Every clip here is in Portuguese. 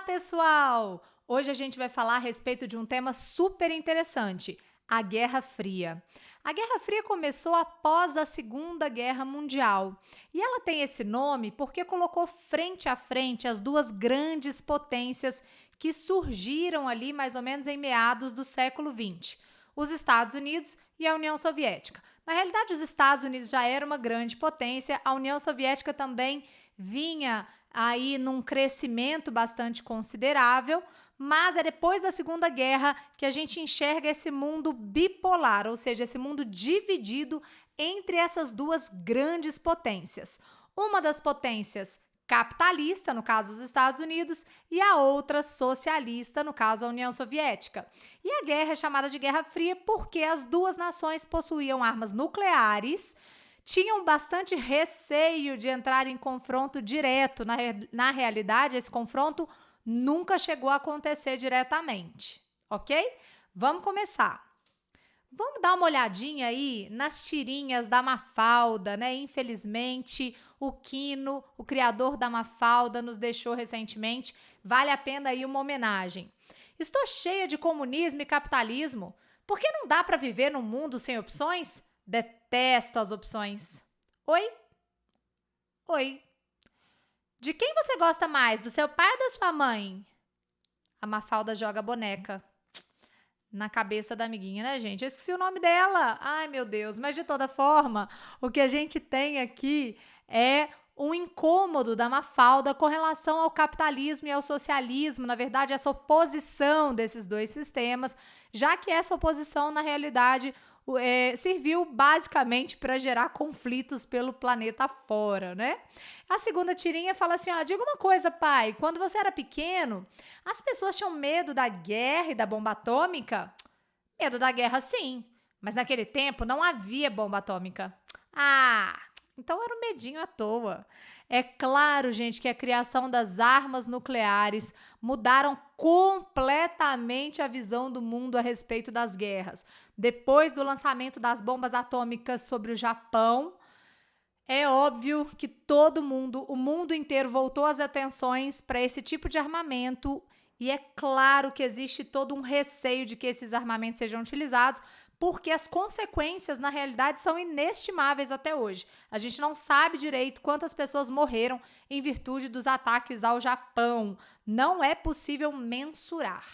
pessoal! Hoje a gente vai falar a respeito de um tema super interessante, a Guerra Fria. A Guerra Fria começou após a Segunda Guerra Mundial e ela tem esse nome porque colocou frente a frente as duas grandes potências que surgiram ali mais ou menos em meados do século XX, os Estados Unidos e a União Soviética. Na realidade, os Estados Unidos já era uma grande potência, a União Soviética também vinha aí num crescimento bastante considerável, mas é depois da Segunda Guerra que a gente enxerga esse mundo bipolar, ou seja, esse mundo dividido entre essas duas grandes potências. Uma das potências capitalista, no caso os Estados Unidos, e a outra socialista, no caso a União Soviética. E a guerra é chamada de Guerra Fria porque as duas nações possuíam armas nucleares, tinham bastante receio de entrar em confronto direto. Na realidade, esse confronto nunca chegou a acontecer diretamente, ok? Vamos começar. Vamos dar uma olhadinha aí nas tirinhas da Mafalda, né? Infelizmente, o Quino, o criador da Mafalda, nos deixou recentemente. Vale a pena aí uma homenagem. Estou cheia de comunismo e capitalismo. Por que não dá para viver num mundo sem opções? Detesto as opções. Oi? Oi. De quem você gosta mais, do seu pai ou da sua mãe? A Mafalda joga a boneca na cabeça da amiguinha, né, gente? Eu esqueci o nome dela. Ai, meu Deus. Mas, de toda forma, o que a gente tem aqui é um incômodo da Mafalda com relação ao capitalismo e ao socialismo. Na verdade, essa oposição desses dois sistemas, já que essa oposição, na realidade, serviu basicamente para gerar conflitos pelo planeta fora, né? A segunda tirinha fala assim, ó, diga uma coisa, pai, quando você era pequeno, as pessoas tinham medo da guerra e da bomba atômica? Medo da guerra, sim, mas naquele tempo não havia bomba atômica. Ah, então era um medinho à toa. É claro, gente, que a criação das armas nucleares mudaram completamente a visão do mundo a respeito das guerras. Depois do lançamento das bombas atômicas sobre o Japão, é óbvio que todo mundo, o mundo inteiro voltou as atenções para esse tipo de armamento e é claro que existe todo um receio de que esses armamentos sejam utilizados porque as consequências, na realidade, são inestimáveis até hoje. A gente não sabe direito quantas pessoas morreram em virtude dos ataques ao Japão. Não é possível mensurar.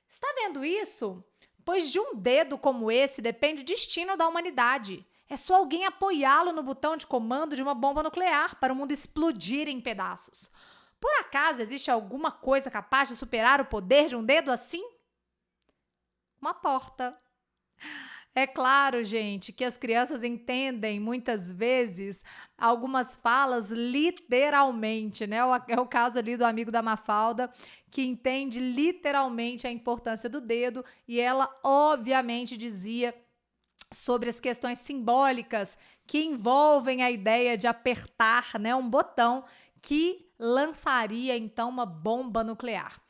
Está vendo isso? Pois de um dedo como esse depende o destino da humanidade. É só alguém apoiá-lo no botão de comando de uma bomba nuclear para o mundo explodir em pedaços. Por acaso existe alguma coisa capaz de superar o poder de um dedo assim? Uma porta. É claro, gente, que as crianças entendem muitas vezes algumas falas literalmente, né? É o caso ali do amigo da Mafalda, que entende literalmente a importância do dedo e ela, obviamente, dizia sobre as questões simbólicas que envolvem a ideia de apertar, né, um botão que lançaria, então, uma bomba nuclear.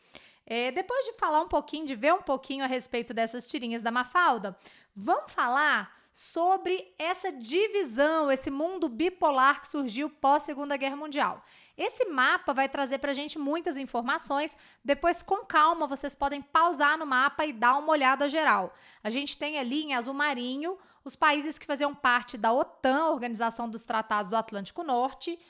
Depois de falar um pouquinho, de ver um pouquinho a respeito dessas tirinhas da Mafalda, vamos falar sobre essa divisão, esse mundo bipolar que surgiu pós-Segunda Guerra Mundial. Esse mapa vai trazer para a gente muitas informações. Depois, com calma, vocês podem pausar no mapa e dar uma olhada geral. A gente tem ali em azul marinho os países que faziam parte da OTAN, Organização dos Tratados do Atlântico Norte.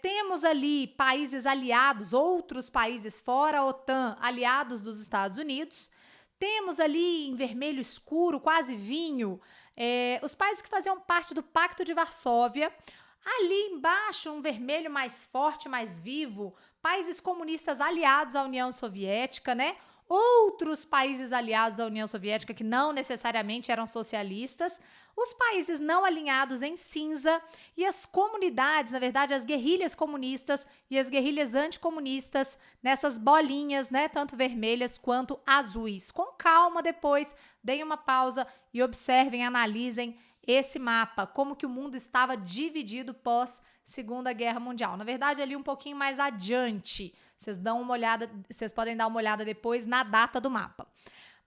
Temos ali países aliados, outros países fora a OTAN, aliados dos Estados Unidos. Temos ali em vermelho escuro, quase vinho, os países que faziam parte do Pacto de Varsóvia. Ali embaixo, um vermelho mais forte, mais vivo, países comunistas aliados à União Soviética, né? Outros países aliados à União Soviética que não necessariamente eram socialistas, os países não alinhados em cinza e as comunidades, na verdade, as guerrilhas comunistas e as guerrilhas anticomunistas nessas bolinhas, né, tanto vermelhas quanto azuis. Com calma depois, deem uma pausa e observem, analisem esse mapa, como que o mundo estava dividido pós Segunda Guerra Mundial. Na verdade, ali um pouquinho mais adiante. Vocês podem dar uma olhada depois na data do mapa.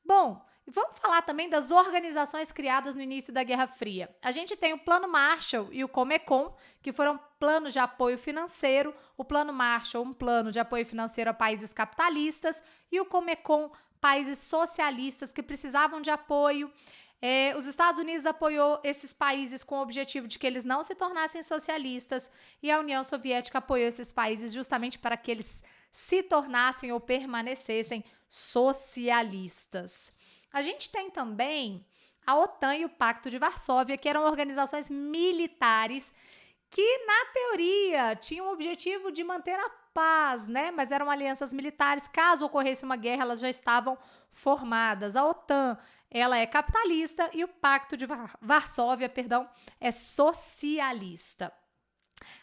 Bom, E vamos falar também das organizações criadas no início da Guerra Fria. A gente tem o Plano Marshall e o Comecon, que foram planos de apoio financeiro. O Plano Marshall, um plano de apoio financeiro a países capitalistas, e o Comecon, países socialistas que precisavam de apoio. Os Estados Unidos apoiou esses países com o objetivo de que eles não se tornassem socialistas, e a União Soviética apoiou esses países justamente para que eles se tornassem ou permanecessem socialistas. A gente tem também a OTAN e o Pacto de Varsóvia, que eram organizações militares que, na teoria, tinham o objetivo de manter a paz, né? Mas eram alianças militares. Caso ocorresse uma guerra, elas já estavam formadas. A OTAN, ela é capitalista, e o Pacto de Varsóvia, é socialista.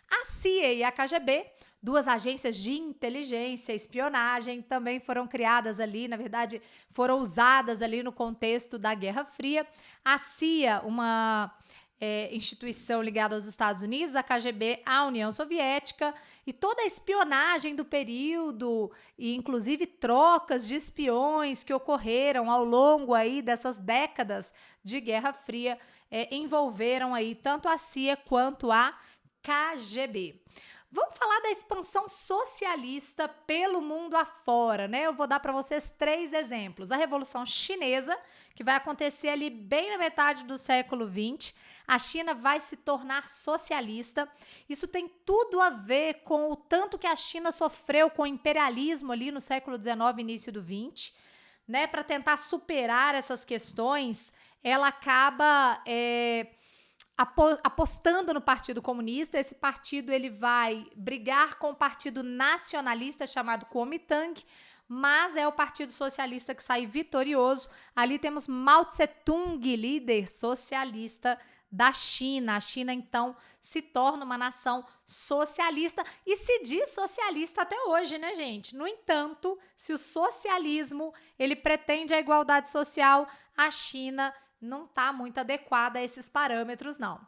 A CIA e a KGB, duas agências de inteligência e espionagem, também foram criadas ali, na verdade, foram usadas ali no contexto da Guerra Fria. A CIA, uma instituição ligada aos Estados Unidos, a KGB, à União Soviética, e toda a espionagem do período, e inclusive trocas de espiões que ocorreram ao longo aí dessas décadas de Guerra Fria, envolveram aí tanto a CIA quanto a KGB. Vamos falar da expansão socialista pelo mundo afora, né? Eu vou dar para vocês 3 exemplos. A Revolução Chinesa, que vai acontecer ali bem na metade do século XX. A China vai se tornar socialista. Isso tem tudo a ver com o tanto que a China sofreu com o imperialismo ali no século XIX, início do XX. Né? Para tentar superar essas questões, ela acaba apostando no Partido Comunista. Esse partido ele vai brigar com o Partido Nacionalista, chamado Kuomintang, mas é o Partido Socialista que sai vitorioso. Ali temos Mao Tse-tung, líder socialista da China. A China, então, se torna uma nação socialista e se diz socialista até hoje, né, gente? No entanto, se o socialismo ele pretende a igualdade social, a China não está muito adequada a esses parâmetros, não.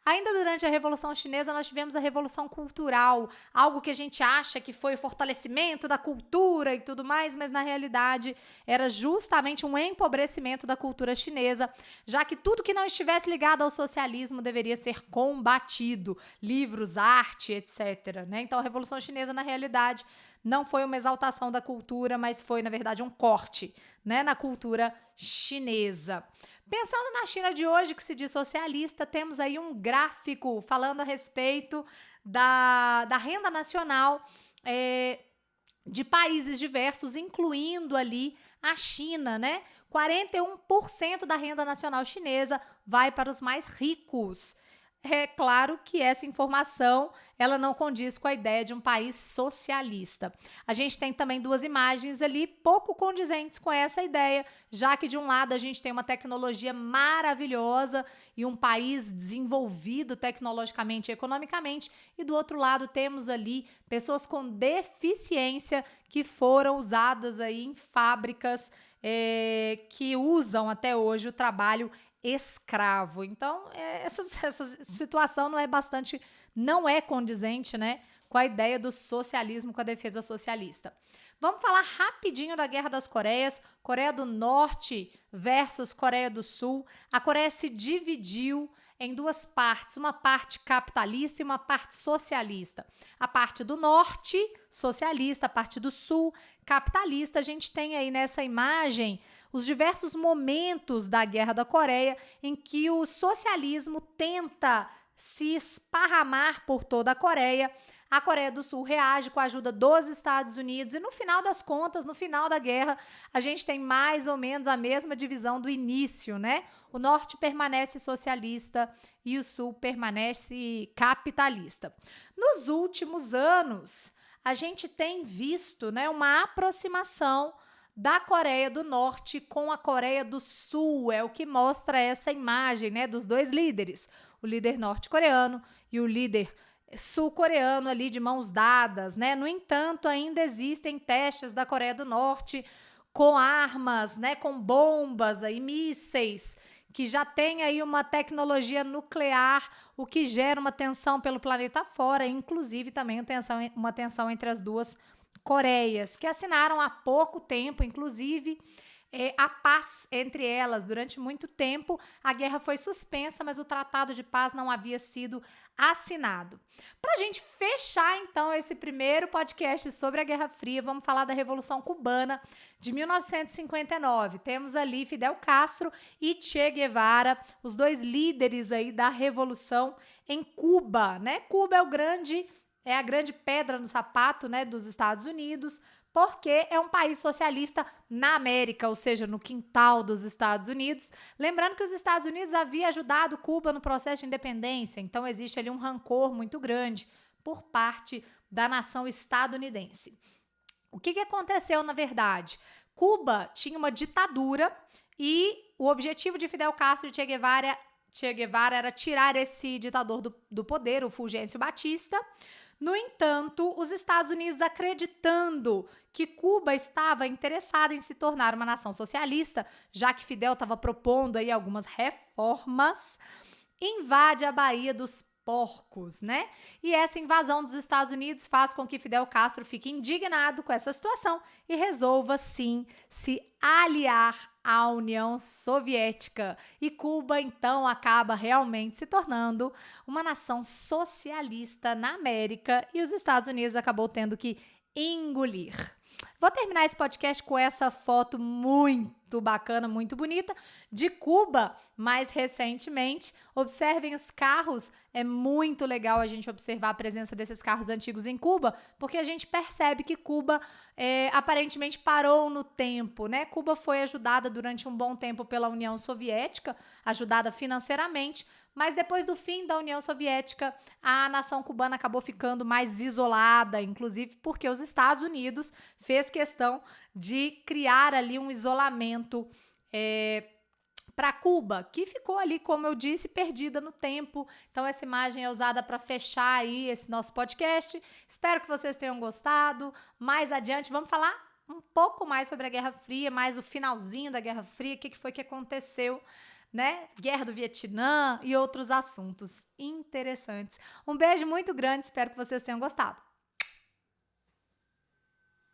Ainda durante a Revolução Chinesa, nós tivemos a Revolução Cultural, algo que a gente acha que foi o fortalecimento da cultura e tudo mais, mas na realidade era justamente um empobrecimento da cultura chinesa, já que tudo que não estivesse ligado ao socialismo deveria ser combatido, livros, arte, etc. Né? Então a Revolução Chinesa, na realidade, não foi uma exaltação da cultura, mas foi, na verdade, um corte, né, na cultura chinesa. Pensando na China de hoje, que se diz socialista, temos aí um gráfico falando a respeito da renda nacional de países diversos, incluindo ali a China, né? 41% da renda nacional chinesa vai para os mais ricos. É claro que essa informação ela não condiz com a ideia de um país socialista. A gente tem também 2 imagens ali pouco condizentes com essa ideia, já que de um lado a gente tem uma tecnologia maravilhosa e um país desenvolvido tecnologicamente e economicamente, e do outro lado temos ali pessoas com deficiência que foram usadas aí em fábricas que usam até hoje o trabalho escravo. Então, essa situação não é condizente, né, com a ideia do socialismo, com a defesa socialista. Vamos falar rapidinho da Guerra das Coreias, Coreia do Norte versus Coreia do Sul. A Coreia se dividiu em 2 partes, uma parte capitalista e uma parte socialista. A parte do norte, socialista, a parte do sul, capitalista. A gente tem aí nessa imagem os diversos momentos da Guerra da Coreia em que o socialismo tenta se esparramar por toda a Coreia. A Coreia do Sul reage com a ajuda dos Estados Unidos e no final das contas, no final da guerra, a gente tem mais ou menos a mesma divisão do início, né? O norte permanece socialista e o sul permanece capitalista. Nos últimos anos, a gente tem visto, né, uma aproximação da Coreia do Norte com a Coreia do Sul. É o que mostra essa imagem, né, dos 2 líderes, o líder norte-coreano e o líder sul-coreano ali de mãos dadas, né? No entanto, ainda existem testes da Coreia do Norte com armas, né, com bombas e mísseis, que já tem aí uma tecnologia nuclear, o que gera uma tensão pelo planeta fora, inclusive também uma tensão entre as 2 Coreias, que assinaram há pouco tempo, inclusive, a paz entre elas. Durante muito tempo, a guerra foi suspensa, mas o tratado de paz não havia sido assinado. Para a gente fechar, então, esse primeiro podcast sobre a Guerra Fria, vamos falar da Revolução Cubana de 1959. Temos ali Fidel Castro e Che Guevara, os dois líderes aí da Revolução em Cuba, né? Cuba é a grande pedra no sapato, né, dos Estados Unidos, porque é um país socialista na América, ou seja, no quintal dos Estados Unidos. Lembrando que os Estados Unidos haviam ajudado Cuba no processo de independência, então existe ali um rancor muito grande por parte da nação estadunidense. O que aconteceu, na verdade? Cuba tinha uma ditadura e o objetivo de Fidel Castro e Che Guevara era tirar esse ditador do poder, o Fulgêncio Batista. No entanto, os Estados Unidos, acreditando que Cuba estava interessada em se tornar uma nação socialista, já que Fidel estava propondo aí algumas reformas, invade a Baía dos Porcos, né? E essa invasão dos Estados Unidos faz com que Fidel Castro fique indignado com essa situação e resolva, sim, se aliar à União Soviética. E Cuba, então, acaba realmente se tornando uma nação socialista na América e os Estados Unidos acabou tendo que engolir. Vou terminar esse podcast com essa foto muito bacana, muito bonita, de Cuba, mais recentemente. Observem os carros, é muito legal a gente observar a presença desses carros antigos em Cuba, porque a gente percebe que Cuba aparentemente parou no tempo, né? Cuba foi ajudada durante um bom tempo pela União Soviética, ajudada financeiramente, mas depois do fim da União Soviética, a nação cubana acabou ficando mais isolada, inclusive porque os Estados Unidos fez questão de criar ali um isolamento para Cuba, que ficou ali, como eu disse, perdida no tempo. Então essa imagem é usada para fechar aí esse nosso podcast. Espero que vocês tenham gostado. Mais adiante vamos falar um pouco mais sobre a Guerra Fria, mais o finalzinho da Guerra Fria, o que foi que aconteceu, né? Guerra do Vietnã e outros assuntos interessantes. Um beijo muito grande, espero que vocês tenham gostado.